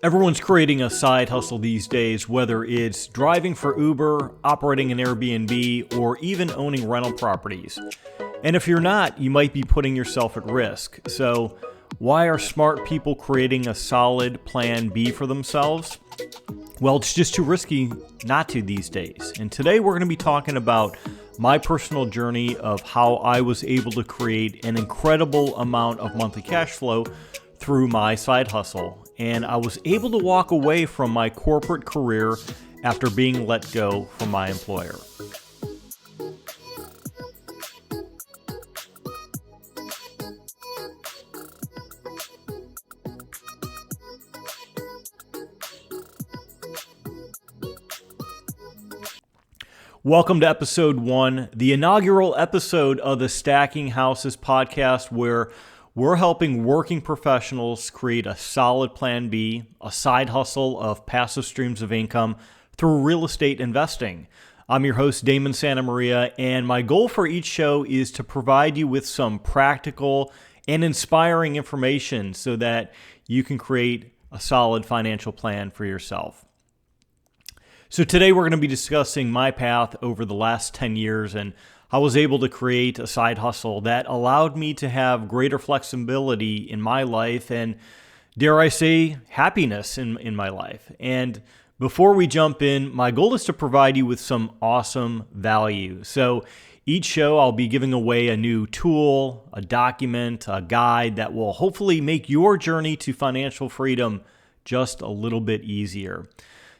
Everyone's creating a side hustle these days, whether it's driving for Uber, operating an Airbnb, or even owning rental properties. And if you're not, you might be putting yourself at risk. So, why are smart people creating a solid plan B for themselves? Well, it's just too risky not to these days. And today we're going to be talking about my personal journey of how I was able to create an incredible amount of monthly cash flow through my side hustle. And I was able to walk away from my corporate career after being let go from my employer. Welcome to episode 1, the inaugural episode of the Stacking Houses podcast, where we're helping working professionals create a solid plan B, a side hustle of passive streams of income through real estate investing. I'm your host, Damon Santamaria, and my goal for each show is to provide you with some practical and inspiring information so that you can create a solid financial plan for yourself. So today we're going to be discussing my path over the last 10 years and I was able to create a side hustle that allowed me to have greater flexibility in my life and, dare I say, happiness in my life. And before we jump in, my goal is to provide you with some awesome value. So each show I'll be giving away a new tool, a document, a guide that will hopefully make your journey to financial freedom just a little bit easier.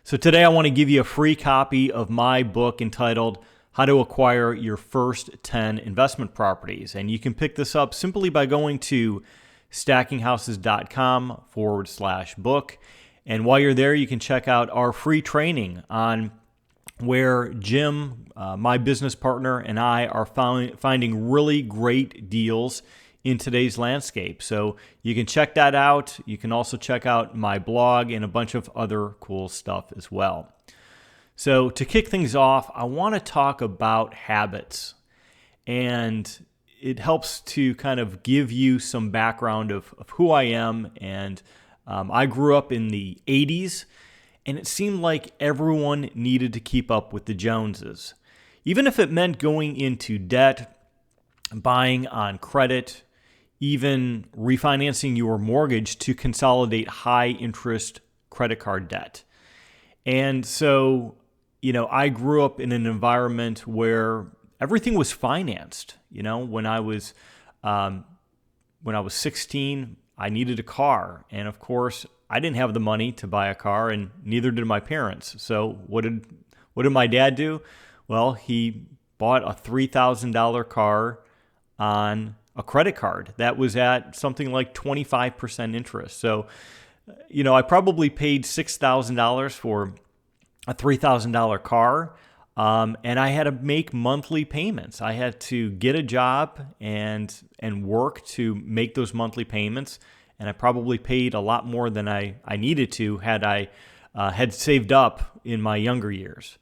So today I want to give you a free copy of my book entitled How to Acquire Your First 10 Investment Properties. And you can pick this up simply by going to stackinghouses.com/book. And while you're there, you can check out our free training on where Jim, my business partner, and I are finding really great deals in today's landscape. So you can check that out. You can also check out my blog and a bunch of other cool stuff as well. So to kick things off, I want to talk about habits. And it helps to kind of give you some background of who I am. And I grew up in the 80s, and it seemed like everyone needed to keep up with the Joneses. Even if it meant going into debt, buying on credit, even refinancing your mortgage to consolidate high interest credit card debt. And so, I grew up in an environment where everything was financed. When I was 16, I needed a car. And of course, I didn't have the money to buy a car, and neither did my parents. So what did my dad do? Well, he bought a $3,000 car on a credit card that was at something like 25% interest. So, I probably paid $6,000 for a $3,000 car, and I had to make monthly payments. I had to get a job and work to make those monthly payments, and I probably paid a lot more than I needed to had I had saved up in my younger years.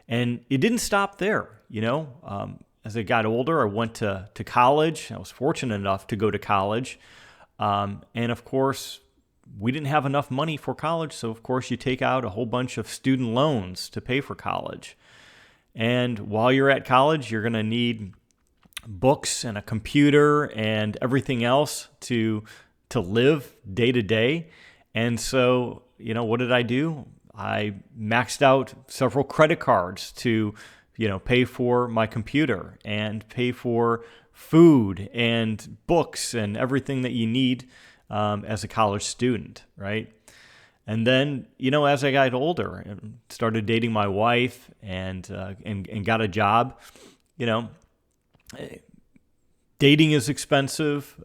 And it didn't stop there, As I got older, I went to college. I was fortunate enough to go to college. And of course, we didn't have enough money for college. So of course, you take out a whole bunch of student loans to pay for college. And while you're at college, you're going to need books and a computer and everything else to live day to day. And so, what did I do? I maxed out several credit cards to pay for my computer and pay for food and books and everything that you need as a college student, right? And then, as I got older and started dating my wife and got a job, dating is expensive.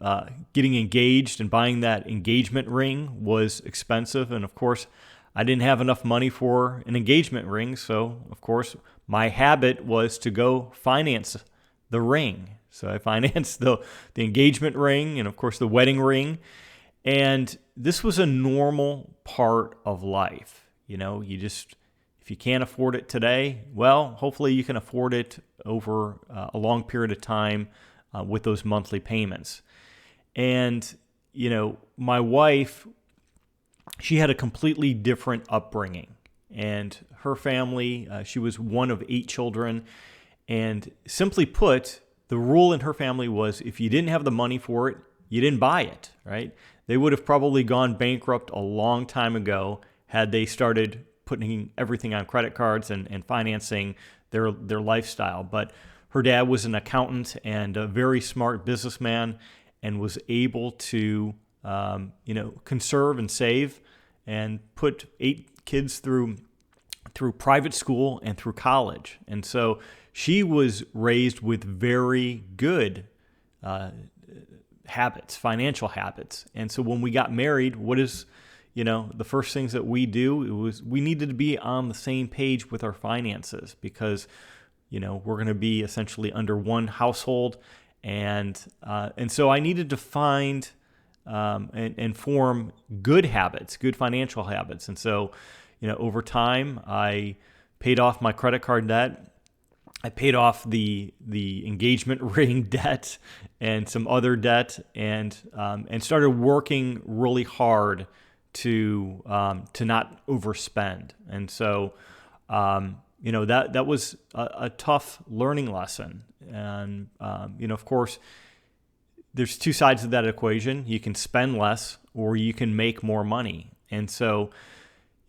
Getting engaged and buying that engagement ring was expensive. And of course, I didn't have enough money for an engagement ring. So, of course, my habit was to go finance the ring. So I financed the engagement ring and, of course, the wedding ring. And this was a normal part of life. If you can't afford it today, well, hopefully you can afford it over a long period of time with those monthly payments. And, my wife she had a completely different upbringing. And her family, she was one of 8 children. And simply put, the rule in her family was if you didn't have the money for it, you didn't buy it, right? They would have probably gone bankrupt a long time ago had they started putting everything on credit cards and financing their lifestyle. But her dad was an accountant and a very smart businessman and was able to conserve and save and put 8 kids through private school and through college. And so she was raised with very good habits, financial habits. And so when we got married, the first things that we do, it was we needed to be on the same page with our finances because, we're going to be essentially under one household. And so I needed to find and form good habits, good financial habits. And so, over time, I paid off my credit card debt. I paid off the engagement ring debt and some other debt, and started working really hard to not overspend. And so, that was a tough learning lesson. And of course, there's 2 sides of that equation. You can spend less, or you can make more money. And so,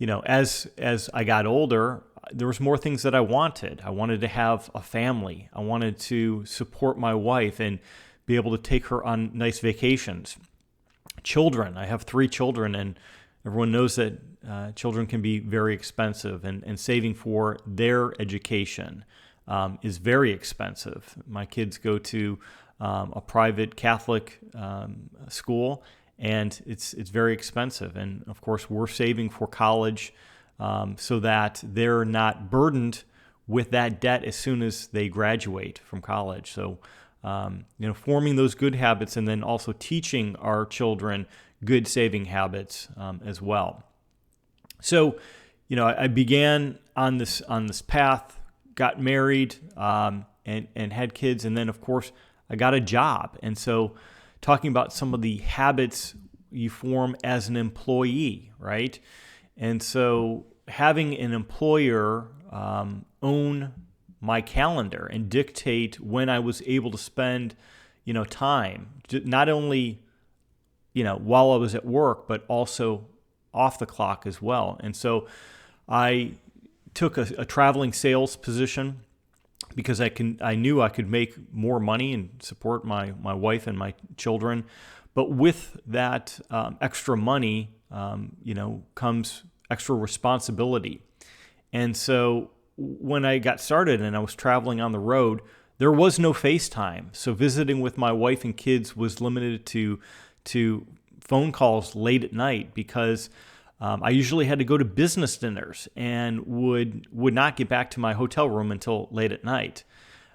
as I got older, there was more things that I wanted. I wanted to have a family. I wanted to support my wife and be able to take her on nice vacations. Children. I have 3 children, and everyone knows that children can be very expensive, and saving for their education is very expensive. My kids go to a private Catholic school, and it's very expensive. And of course, we're saving for college so that they're not burdened with that debt as soon as they graduate from college. So, forming those good habits, and then also teaching our children good saving habits as well. So, I began on this path, got married, and had kids, and then of course I got a job. And so, talking about some of the habits you form as an employee, right? And so, having an employer own my calendar and dictate when I was able to spend, time, not only, while I was at work, but also off the clock as well. And so I took a traveling sales position because I knew I could make more money and support my wife and my children. But with that extra money, comes extra responsibility. And so when I got started and I was traveling on the road, there was no FaceTime. So visiting with my wife and kids was limited to phone calls late at night because I usually had to go to business dinners and would not get back to my hotel room until late at night.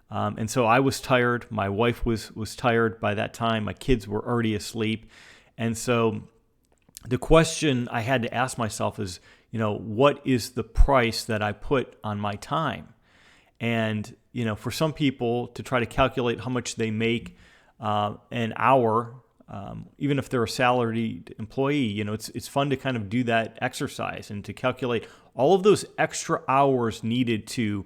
And so I was tired. My wife was tired by that time. My kids were already asleep. And so the question I had to ask myself is, what is the price that I put on my time? And, for some people to try to calculate how much they make an hour, even if they're a salaried employee, it's fun to kind of do that exercise and to calculate all of those extra hours needed to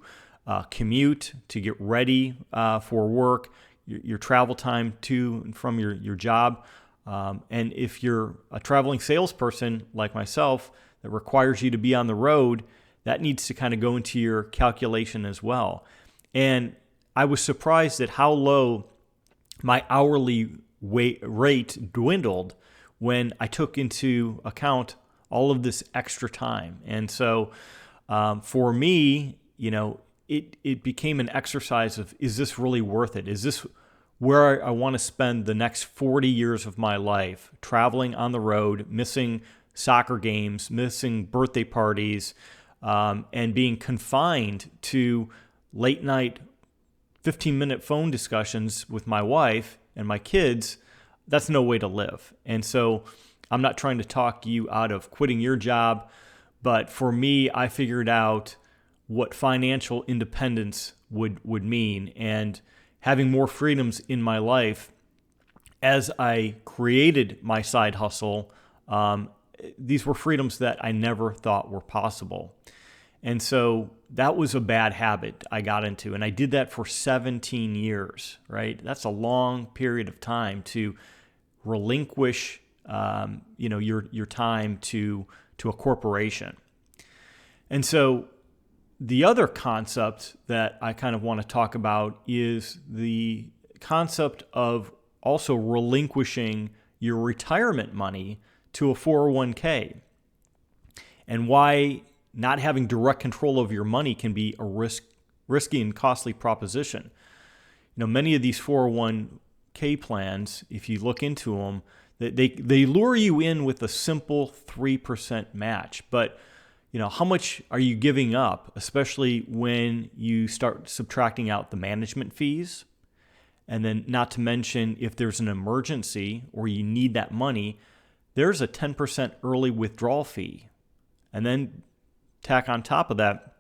commute, to get ready for work, your travel time to and from your job. And if you're a traveling salesperson like myself that requires you to be on the road, that needs to kind of go into your calculation as well. And I was surprised at how low my hourly rate dwindled when I took into account all of this extra time. And so for me, it became an exercise of, is this really worth it? Is this where I want to spend the next 40 years of my life, traveling on the road, missing soccer games, missing birthday parties, and being confined to late night 15-minute phone discussions with my wife and my kids? That's no way to live. And so I'm not trying to talk you out of quitting your job, but for me, I figured out what financial independence would mean, and having more freedoms in my life as I created my side hustle these were freedoms that I never thought were possible. And so that was a bad habit I got into. And I did that for 17 years, right? That's a long period of time to relinquish, your time to a corporation. And so the other concept that I kind of want to talk about is the concept of also relinquishing your retirement money to a 401k, and why not having direct control of your money can be a risky and costly proposition. Many of these 401k plans, if you look into them, they lure you in with a simple 3% match. But how much are you giving up, especially when you start subtracting out the management fees? And then not to mention, if there's an emergency or you need that money, there's a 10% early withdrawal fee. And then tack on top of that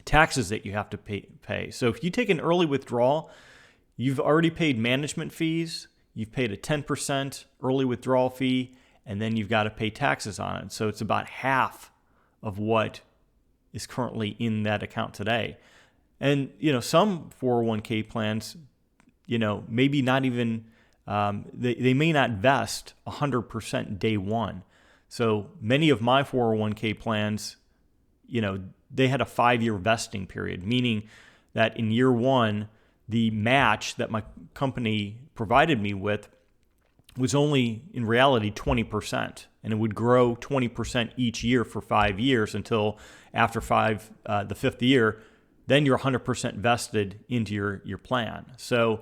taxes that you have to pay. So if you take an early withdrawal, you've already paid management fees, you've paid a 10% early withdrawal fee, and then you've got to pay taxes on it. So it's about half of what is currently in that account today. And, some 401k plans, maybe not even, they may not vest 100% day one. So many of my 401k plans, they had a 5-year vesting period, meaning that in year one, the match that my company provided me with was only in reality 20%, and it would grow 20% each year for 5 years until after the fifth year, then you're 100% vested into your plan. So,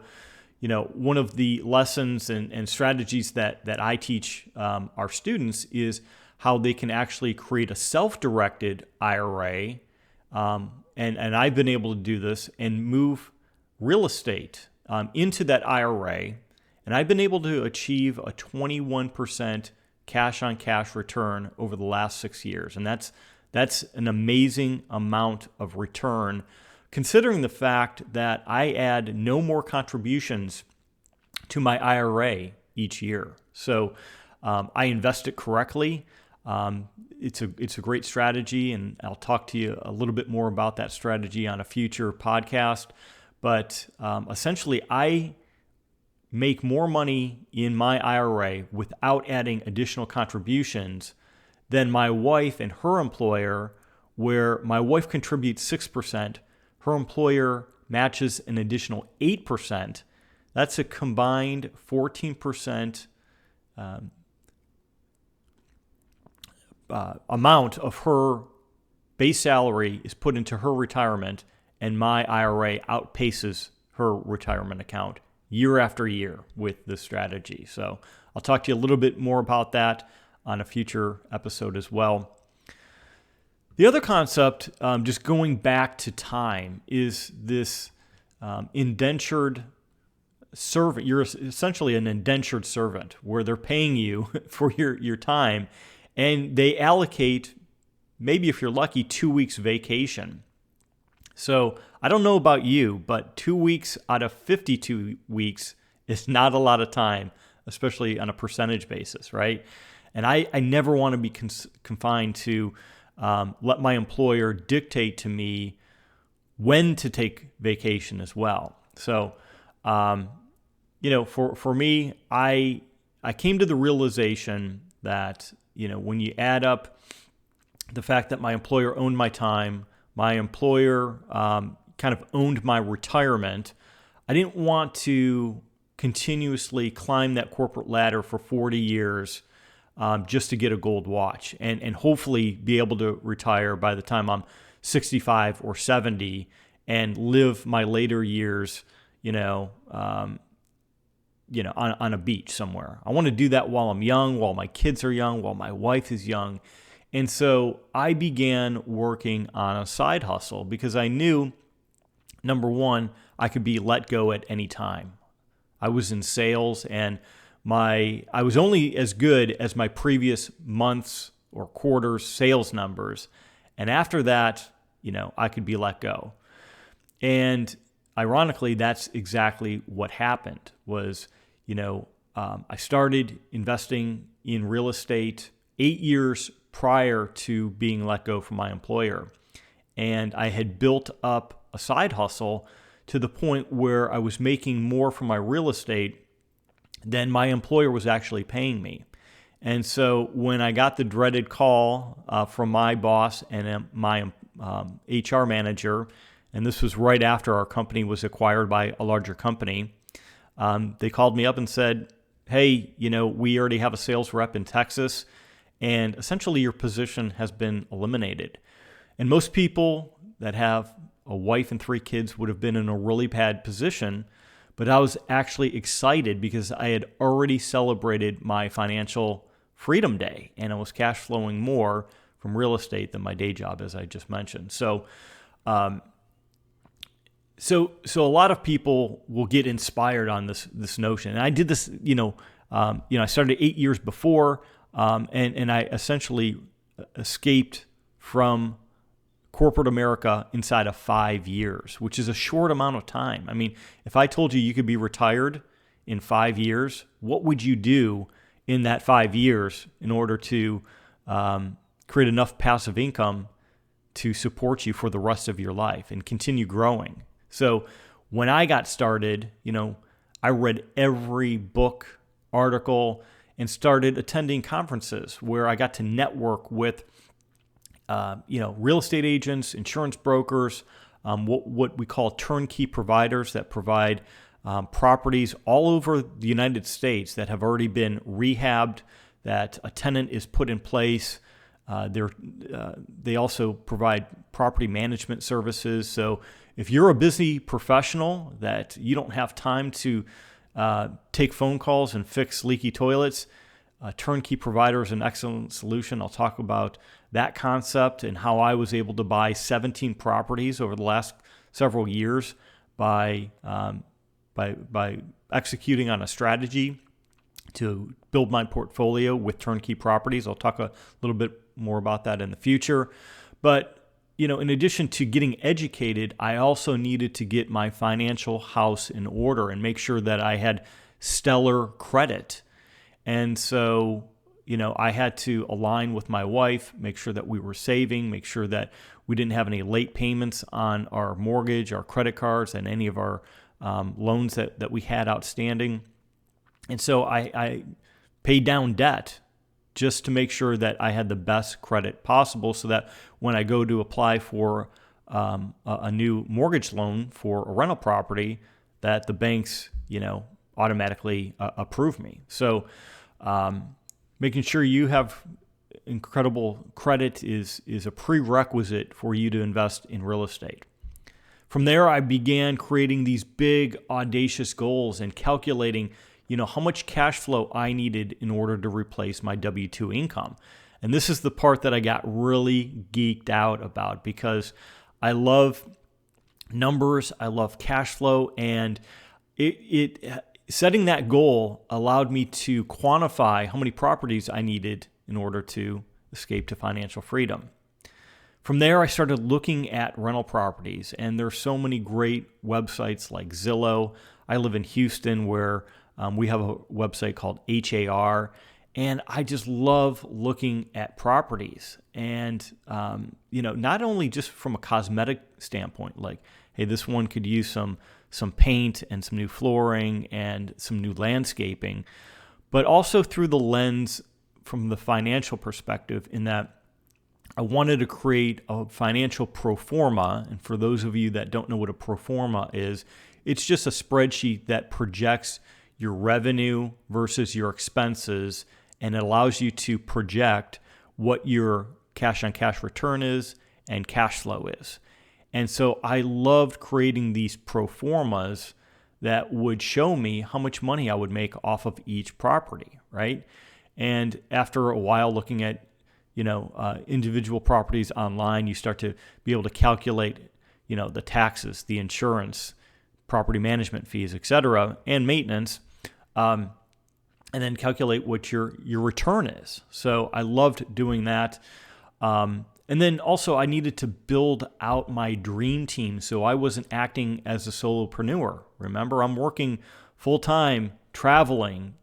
one of the lessons and strategies that I teach our students is how they can actually create a self-directed IRA, and I've been able to do this and move real estate into that IRA, and I've been able to achieve a 21% cash-on-cash return over the last 6 years, and that's an amazing amount of return, considering the fact that I add no more contributions to my IRA each year. So I invest it correctly. It's a great strategy, and I'll talk to you a little bit more about that strategy on a future podcast. But essentially, I make more money in my IRA without adding additional contributions than my wife and her employer, where my wife contributes 6%, her employer matches an additional 8%. That's a combined 14% amount of her base salary is put into her retirement, and my IRA outpaces her retirement account year after year with this strategy. So I'll talk to you a little bit more about that on a future episode as well. The other concept, just going back to time, is this indentured servant. You're essentially an indentured servant where they're paying you for your time, and they allocate, maybe if you're lucky, 2 weeks vacation. So I don't know about you, but 2 weeks out of 52 weeks is not a lot of time, especially on a percentage basis, right? And I never want to be confined to let my employer dictate to me when to take vacation as well. So, for me, I came to the realization that, when you add up the fact that my employer owned my time, my employer kind of owned my retirement, I didn't want to continuously climb that corporate ladder for 40 years just to get a gold watch and hopefully be able to retire by the time I'm 65 or 70 and live my later years, on a beach somewhere. I want to do that while I'm young, while my kids are young, while my wife is young. And so I began working on a side hustle because I knew, number one, I could be let go at any time. I was in sales, and I was only as good as my previous month's or quarter's sales numbers. And after that, I could be let go. And ironically, that's exactly what happened was, I started investing in real estate 8 years prior to being let go from my employer. And I had built up a side hustle to the point where I was making more from my real estate than my employer was actually paying me. And so when I got the dreaded call from my boss and my HR manager, and this was right after our company was acquired by a larger company, they called me up and said, hey, we already have a sales rep in Texas, and essentially your position has been eliminated. And most people that have a wife and 3 kids would have been in a really bad position, but I was actually excited because I had already celebrated my financial freedom day, and I was cash flowing more from real estate than my day job, as I just mentioned. So a lot of people will get inspired on this notion, and I did this. I started 8 years before, and I essentially escaped from corporate America inside of 5 years, which is a short amount of time. I mean, if I told you could be retired in 5 years, what would you do in that 5 years in order to create enough passive income to support you for the rest of your life and continue growing? So when I got started, I read every book, article, and started attending conferences where I got to network with real estate agents, insurance brokers, what we call turnkey providers that provide properties all over the United States that have already been rehabbed, that a tenant is put in place. They also provide property management services. So if you're a busy professional that you don't have time to take phone calls and fix leaky toilets, turnkey provider is an excellent solution. I'll talk about that concept and how I was able to buy 17 properties over the last several years by executing on a strategy to build my portfolio with turnkey properties. I'll talk a little bit more about that in the future. But in addition to getting educated, I also needed to get my financial house in order and make sure that I had stellar credit. And so, I had to align with my wife, make sure that we were saving, make sure that we didn't have any late payments on our mortgage, our credit cards, and any of our loans that we had outstanding. And so I paid down debt just to make sure that I had the best credit possible so that when I go to apply for a new mortgage loan for a rental property, that the banks, automatically approve me. So making sure you have incredible credit is a prerequisite for you to invest in real estate. From there, I began creating these big, audacious goals and calculating, how much cash flow I needed in order to replace my W-2 income. And this is the part that I got really geeked out about because I love numbers, I love cash flow, and setting that goal allowed me to quantify how many properties I needed in order to escape to financial freedom. From there, I started looking at rental properties, and there's so many great websites like Zillow. I live in Houston where we have a website called HAR, and I just love looking at properties. And, not only just from a cosmetic standpoint, like, hey, this one could use some paint and some new flooring and some new landscaping, but also through the lens from the financial perspective in that I wanted to create a financial pro forma. And for those of you that don't know what a pro forma is, it's just a spreadsheet that projects your revenue versus your expenses, and it allows you to project what your cash on cash return is and cash flow is. And so I loved creating these pro formas that would show me how much money I would make off of each property, right? And after a while looking at individual properties online, you start to be able to calculate, the taxes, the insurance, property management fees, et cetera, and maintenance, and then calculate what your return is. So I loved doing that. And then also I needed to build out my dream team so I wasn't acting as a solopreneur. Remember, I'm working full-time, traveling,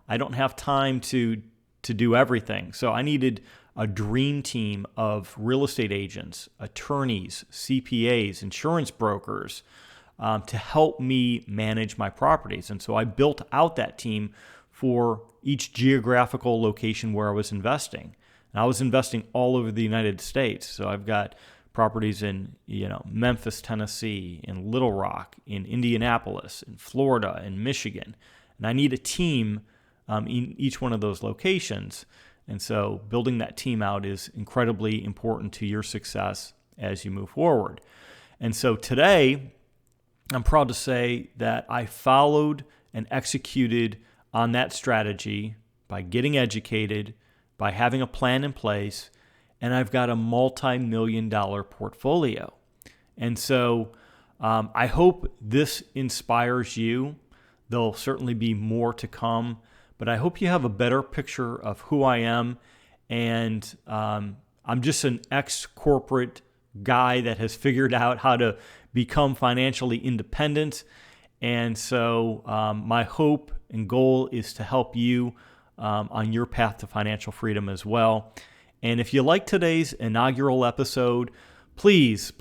I don't have time to to do everything. So I needed a dream team of real estate agents, attorneys, CPAs, insurance brokers to help me manage my properties. And so I built out that team for each geographical location where I was investing. And I was investing all over the United States. So I've got properties in Memphis, Tennessee, in Little Rock, in Indianapolis, in Florida, in Michigan. And I need a team in each one of those locations. And so building that team out is incredibly important to your success as you move forward. And so today, I'm proud to say that I followed and executed on that strategy by getting educated, by having a plan in place, and I've got a multi-million-dollar portfolio. And so I hope this inspires you. There'll certainly be more to come, but I hope you have a better picture of who I am. And I'm just an ex-corporate guy that has figured out how to become financially independent. And so my hope and goal is to help you on your path to financial freedom as well. And if you like today's inaugural episode, please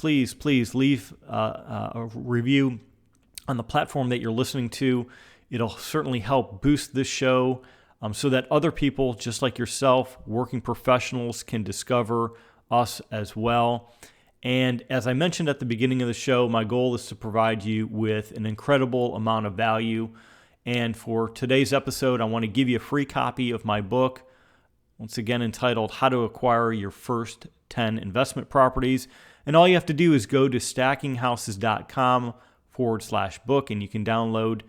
leave a review on the platform that you're listening to. It'll certainly help boost this show so that other people just like yourself, working professionals, can discover us as well. And as I mentioned at the beginning of the show, my goal is to provide you with an incredible amount of value. And for today's episode, I want to give you a free copy of my book, once again entitled How to Acquire Your First 10 Investment Properties. And all you have to do is go to stackinghouses.com/book, and you can download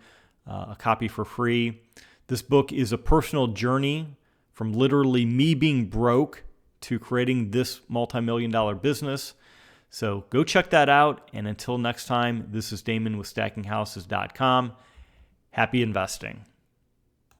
a copy for free. This book is a personal journey from literally me being broke to creating this multi-million-dollar business. So go check that out. And until next time, this is Damon with stackinghouses.com. Happy investing.